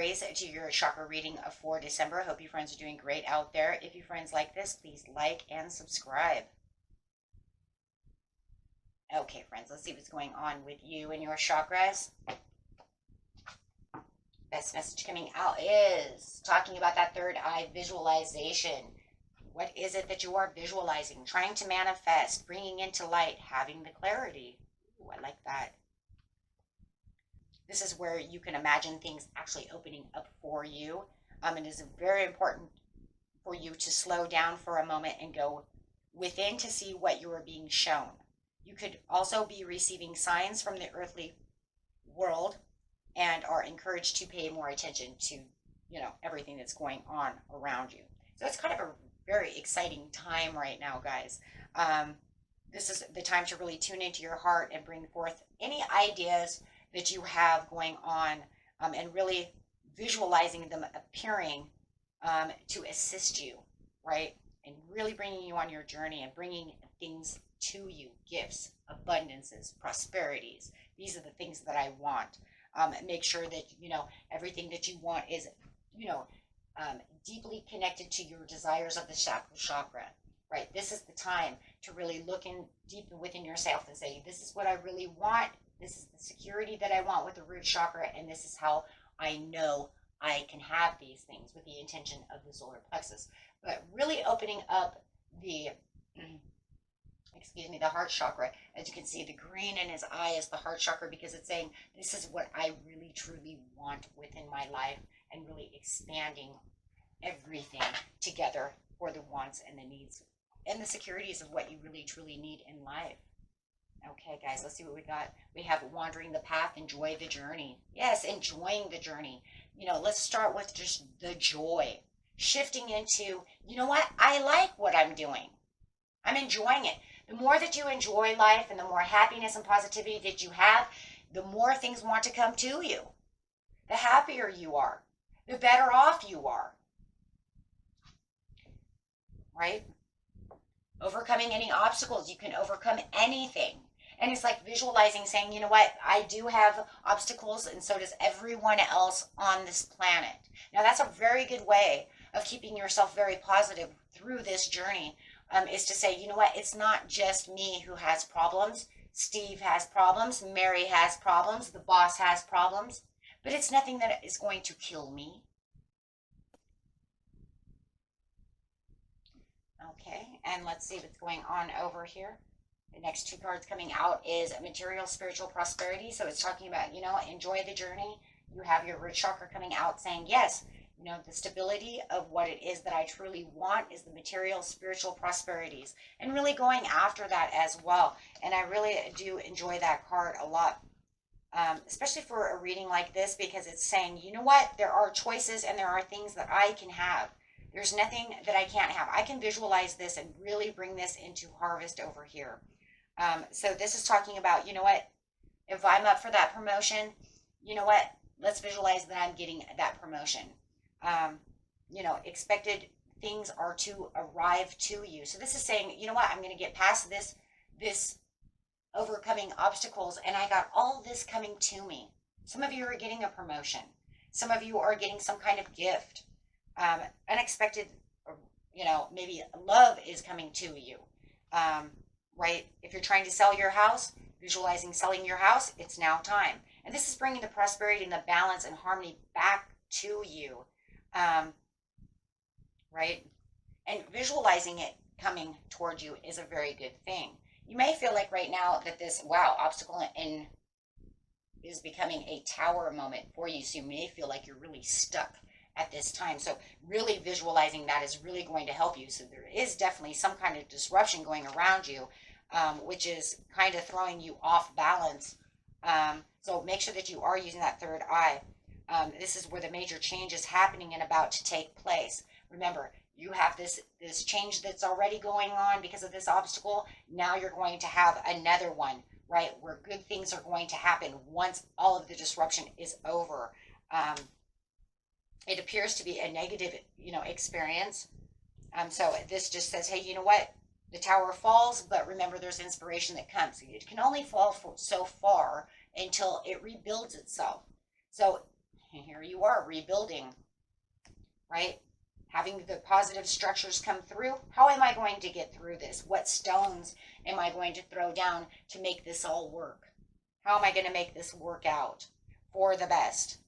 Aries, to your chakra reading for December. I hope you friends are doing great out there. If you friends like this, please like and subscribe. Okay, friends, let's see what's going on with you and your chakras. Best message coming out is talking about that third eye visualization. What is it that you are visualizing, trying to manifest, bringing into light, having the clarity? Ooh, I like that. This is where you can imagine things actually opening up for you. It is very important for you to slow down for a moment and go within to see what you are being shown. You could also be receiving signs from the earthly world and are encouraged to pay more attention to, everything that's going on around you. So it's kind of a very exciting time right now, guys. This is the time to really tune into your heart and bring forth any ideas that you have going on, and really visualizing them appearing to assist you, right? And really bringing you on your journey and bringing things to you, gifts, abundances, prosperities. These are the things that I want. Make sure that, everything that you want is, deeply connected to your desires of the sacral chakra, right? This is the time to really look in deep within yourself and say, this is what I really want. This is the security that I want with the root chakra, and this is how I know I can have these things with the intention of the solar plexus. But really opening up the, the heart chakra. As you can see, the green in his eye is the heart chakra, because it's saying, this is what I really, truly want within my life, and really expanding everything together for the wants and the needs and the securities of what you really, truly need in life. Okay, guys, let's see what we got. We have wandering the path, enjoy the journey. Yes, enjoying the journey. Let's start with just the joy. Shifting into, you know what? I like what I'm doing. I'm enjoying it. The more that you enjoy life and the more happiness and positivity that you have, the more things want to come to you. The happier you are, the better off you are. Right? Overcoming any obstacles. You can overcome anything. And it's like visualizing, saying, you know what, I do have obstacles, and so does everyone else on this planet. Now, that's a very good way of keeping yourself very positive through this journey, is to say, you know what, it's not just me who has problems. Steve has problems. Mary has problems. The boss has problems. But it's nothing that is going to kill me. Okay, and let's see what's going on over here. The next two cards coming out is material, spiritual prosperity. So it's talking about, enjoy the journey. You have your root chakra coming out saying, yes, the stability of what it is that I truly want is the material, spiritual prosperities, and really going after that as well. And I really do enjoy that card a lot, especially for a reading like this, because it's saying, you know what, there are choices and there are things that I can have. There's nothing that I can't have. I can visualize this and really bring this into harvest over here. So this is talking about, you know what, if I'm up for that promotion, you know what, let's visualize that I'm getting that promotion. Expected things are to arrive to you. So this is saying, you know what, I'm going to get past this overcoming obstacles, and I got all this coming to me. Some of you are getting a promotion. Some of you are getting some kind of gift. Unexpected, maybe love is coming to you. Right? If you're trying to sell your house, visualizing selling your house, it's now time. And this is bringing the prosperity and the balance and harmony back to you. Right? And visualizing it coming towards you is a very good thing. You may feel like right now that this, obstacle is becoming a tower moment for you. So you may feel like you're really stuck at this time. So really visualizing that is really going to help you. So there is definitely some kind of disruption going around you, which is kind of throwing you off balance. So make sure that you are using that third eye. This is where the major change is happening and about to take place. Remember, you have this change that's already going on because of this obstacle. Now you're going to have another one, right? Where good things are going to happen once all of the disruption is over. It appears to be a negative, experience. So this just says, hey, you know what? The tower falls, but remember there's inspiration that comes. It can only fall so far until it rebuilds itself. So And here you are rebuilding, right? Having the positive structures come through. How am I going to get through this? What stones am I going to throw down to make this all work? How am I going to make this work out for the best?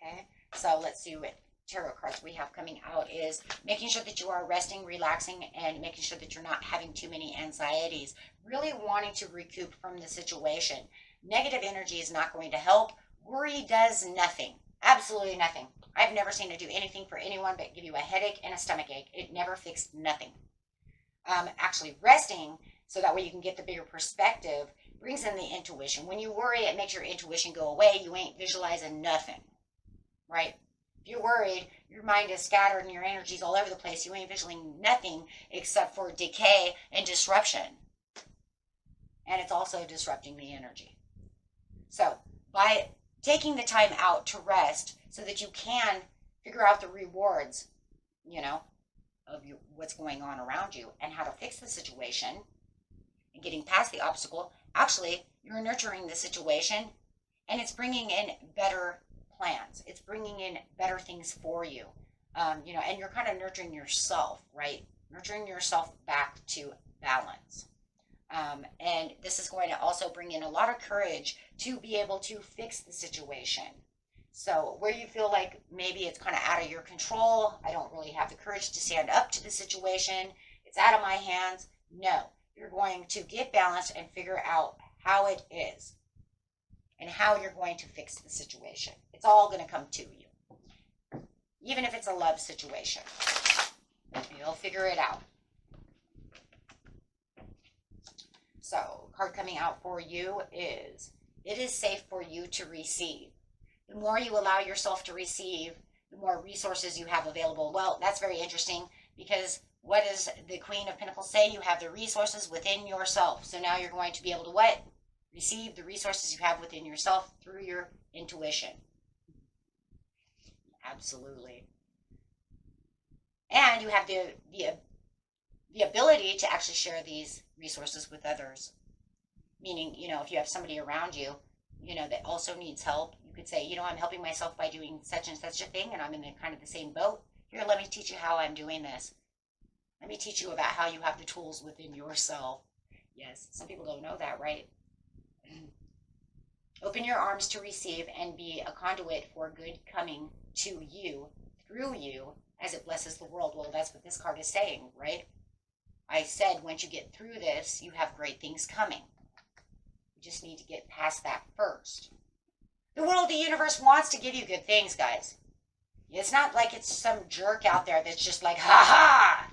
Okay, so let's see what tarot cards we have coming out is making sure that you are resting, relaxing, and making sure that you're not having too many anxieties. Really wanting to recoup from the situation. Negative energy is not going to help. Worry does nothing. Absolutely nothing. I've never seen it do anything for anyone but give you a headache and a stomach ache. It never fixed nothing. Actually resting so that way you can get the bigger perspective brings in the intuition. When you worry, it makes your intuition go away. You ain't visualizing nothing, right? If you're worried, your mind is scattered and your energy's all over the place. You ain't visualizing nothing except for decay and disruption. And it's also disrupting the energy. So by taking the time out to rest so that you can figure out the rewards, of what's going on around you and how to fix the situation and getting past the obstacle, actually, you're nurturing the situation and it's bringing in better plans. It's bringing in better things for you, and you're kind of nurturing yourself, right? Nurturing yourself back to balance. And this is going to also bring in a lot of courage to be able to fix the situation. So where you feel like maybe it's kind of out of your control, I don't really have the courage to stand up to the situation, it's out of my hands. No, you're going to get balanced and figure out how it is and how you're going to fix the situation. It's all going to come to you. Even if it's a love situation, you'll figure it out. So, card coming out for you is, it is safe for you to receive. The more you allow yourself to receive, the more resources you have available. Well, that's very interesting because what does the Queen of Pentacles say? You have the resources within yourself. So now you're going to be able to what? Receive the resources you have within yourself through your intuition. Absolutely. And you have the ability to actually share these resources with others. Meaning, if you have somebody around you, that also needs help, you could say, I'm helping myself by doing such and such a thing, and I'm in kind of the same boat. Here, let me teach you how I'm doing this. Let me teach you about how you have the tools within yourself. Yes, some people don't know that, right? Open your arms to receive and be a conduit for good coming to you, through you, as it blesses the world. Well, that's what this card is saying, right? I said, once you get through this, you have great things coming. You just need to get past that first. The world, the universe wants to give you good things, guys. It's not like it's some jerk out there that's just like, ha ha,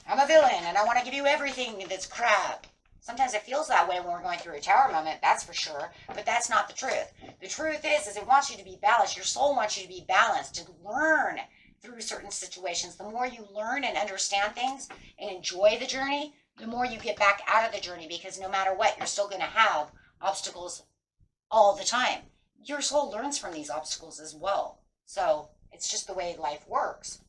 I'm a villain and I want to give you everything that's crap. Sometimes it feels that way when we're going through a tower moment, that's for sure, but that's not the truth. The truth is it wants you to be balanced. Your soul wants you to be balanced, to learn through certain situations. The more you learn and understand things and enjoy the journey, the more you get back out of the journey, because no matter what, you're still going to have obstacles all the time. Your soul learns from these obstacles as well. So it's just the way life works.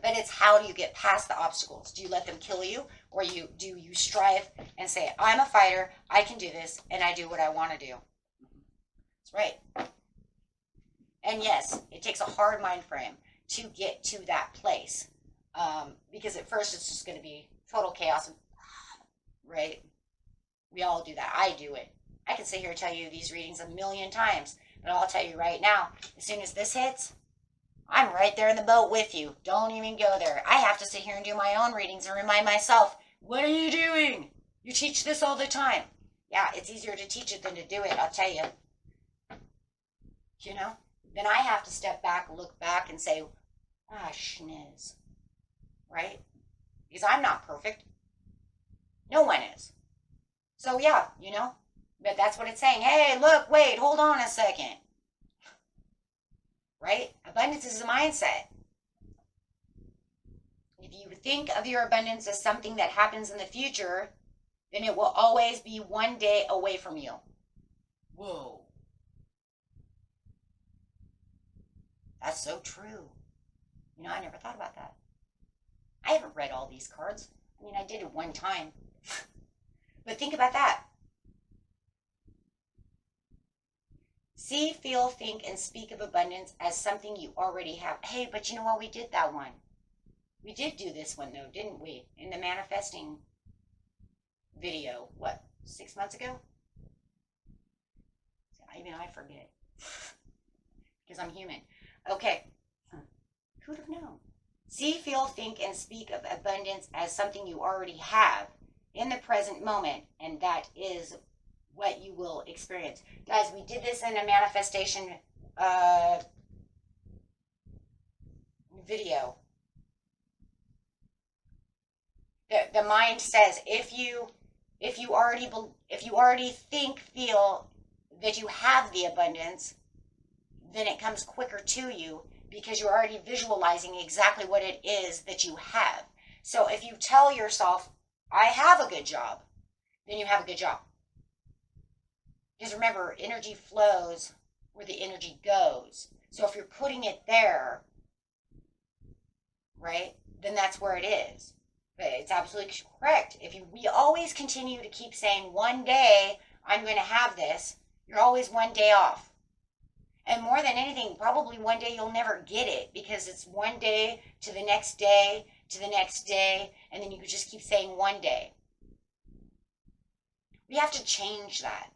But it's how do you get past the obstacles? Do you let them kill you? Or do you strive and say, I'm a fighter, I can do this, and I do what I want to do? That's right. And yes, it takes a hard mind frame to get to that place. Because at first it's just going to be total chaos. Right? We all do that. I do it. I can sit here and tell you these readings a million times. But I'll tell you right now, as soon as this hits, I'm right there in the boat with you. Don't even go there. I have to sit here and do my own readings and remind myself, what are you doing? You teach this all the time. Yeah, it's easier to teach it than to do it, I'll tell you. Then I have to step back, look back, and say, ah, schniz. Right? Because I'm not perfect. No one is. So yeah, but that's what it's saying. Hey, look, wait, hold on a second. Right? Abundance is a mindset. If you think of your abundance as something that happens in the future, then it will always be one day away from you. Whoa. That's so true. I never thought about that. I haven't read all these cards. I did it one time. But think about that. See, feel, think, and speak of abundance as something you already have. Hey, but you know what? We did that one. We did do this one, though, didn't we? In the manifesting video. What, 6 months ago? Even I forget. Because I'm human. Okay. Who'd have known? See, feel, think, and speak of abundance as something you already have in the present moment, and that is what you will experience. Guys, we did this in a manifestation video. The mind says if you already think, feel that you have the abundance, then it comes quicker to you because you're already visualizing exactly what it is that you have. So if you tell yourself, I have a good job, then you have a good job. Because remember, energy flows where the energy goes. So if you're putting it there, right, then that's where it is. But it's absolutely correct. We always continue to keep saying, one day I'm going to have this, you're always one day off. And more than anything, probably one day you'll never get it because it's one day to the next day to the next day, and then you could just keep saying one day. We have to change that.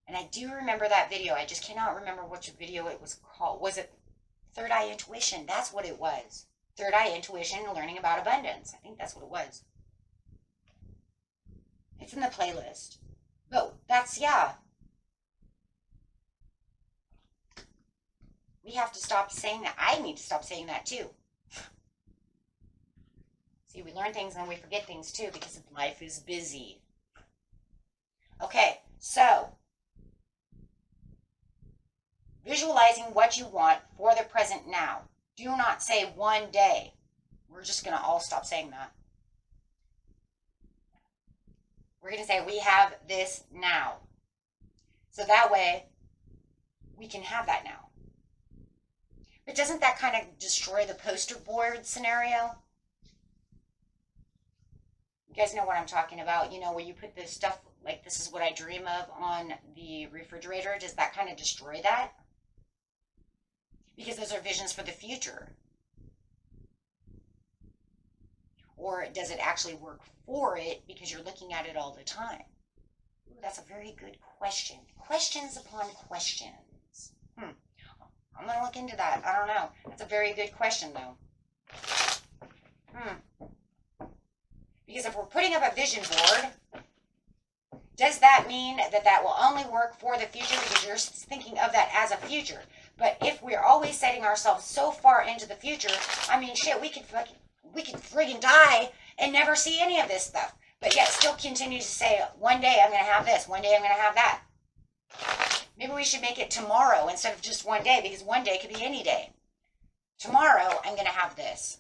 And I do remember that video. I just cannot remember which video it was called. Was it Third Eye Intuition? That's what it was. Third Eye Intuition, learning about abundance. I think that's what it was. It's in the playlist. But that's, yeah. We have to stop saying that. I need to stop saying that too. See, we learn things and we forget things too because life is busy. Okay, so visualizing what you want for the present now. Do not say one day. We're just going to all stop saying that. We're going to say we have this now. So that way we can have that now. But doesn't that kind of destroy the poster board scenario? You guys know what I'm talking about. You know, where you put this stuff like this is what I dream of on the refrigerator. Does that kind of destroy that? Because those are visions for the future. Or does it actually work for it because you're looking at it all the time? Ooh, that's a very good question. Questions upon questions. I'm going to look into that. I don't know. That's a very good question, though. Because if we're putting up a vision board, does that mean that that will only work for the future because you're thinking of that as a future? But if we're always setting ourselves so far into the future, I mean, shit, we could friggin' die and never see any of this stuff. But yet still continue to say, one day I'm going to have this, one day I'm going to have that. Maybe we should make it tomorrow instead of just one day, because one day could be any day. Tomorrow I'm going to have this.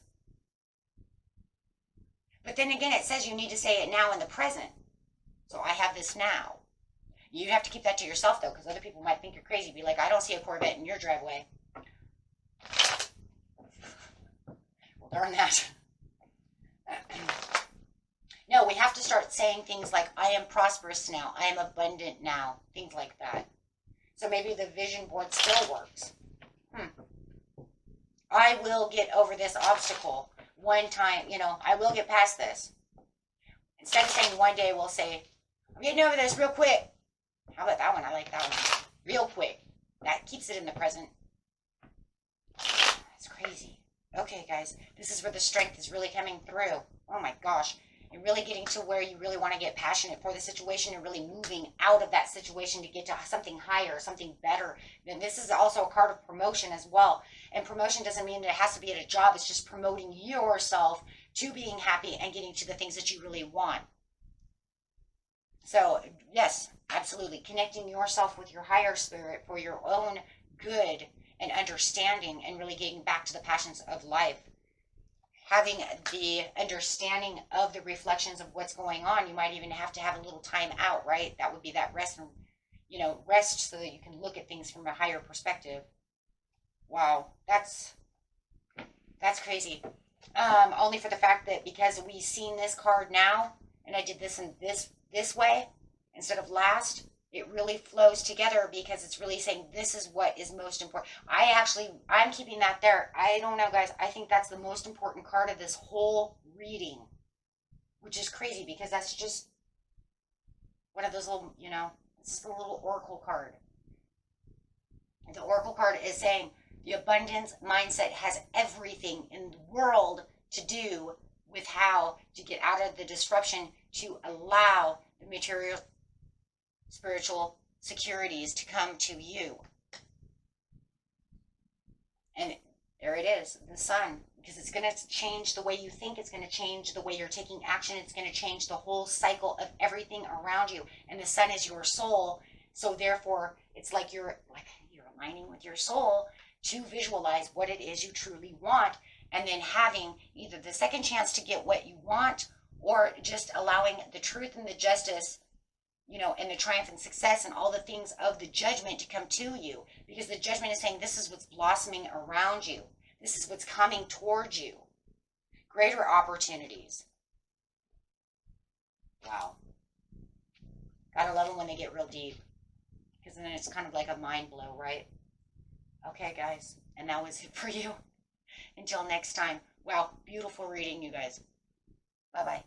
But then again, it says you need to say it now in the present. So I have this now. You have to keep that to yourself, though, because other people might think you're crazy. Be like, I don't see a Corvette in your driveway. Well, darn that. No, we have to start saying things like, I am prosperous now. I am abundant now. Things like that. So maybe the vision board still works. I will get over this obstacle one time. You know, I will get past this. Instead of saying one day, we'll say, I'm getting over this real quick. How about that one? I like that one. Real quick. That keeps it in the present. That's crazy. Okay, guys. This is where the strength is really coming through. Oh, my gosh. And really getting to where you really want to get passionate for the situation and really moving out of that situation to get to something higher, something better. Then this is also a card of promotion as well. And promotion doesn't mean it has to be at a job. It's just promoting yourself to being happy and getting to the things that you really want. So, yes, absolutely. Connecting yourself with your higher spirit for your own good and understanding and really getting back to the passions of life. Having the understanding of the reflections of what's going on. You might even have to have a little time out, right? That would be that rest, and rest so that you can look at things from a higher perspective. Wow, that's crazy. Only for the fact that because we've seen this card now, and I did this in this way instead of last, It really flows together because it's really saying this is what is most important. I'm keeping that there. I don't know, guys. I think that's the most important card of this whole reading, which is crazy because that's just one of those little, it's just a little oracle card. The oracle card is saying the abundance mindset has everything in the world to do with how to get out of the disruption to allow the material spiritual securities to come to you. And there it is, the sun, because it's going to change the way you think. It's going to change the way you're taking action. It's going to change the whole cycle of everything around you. And the sun is your soul. So therefore, it's like you're aligning with your soul to visualize what it is you truly want. And then having either the second chance to get what you want, or just allowing the truth and the justice, and the triumph and success and all the things of the judgment to come to you. Because the judgment is saying this is what's blossoming around you. This is what's coming towards you. Greater opportunities. Wow. Gotta love them when they get real deep. Because then it's kind of like a mind blow, right? Okay, guys. And that was it for you. Until next time. Wow. Beautiful reading, you guys. Bye-bye.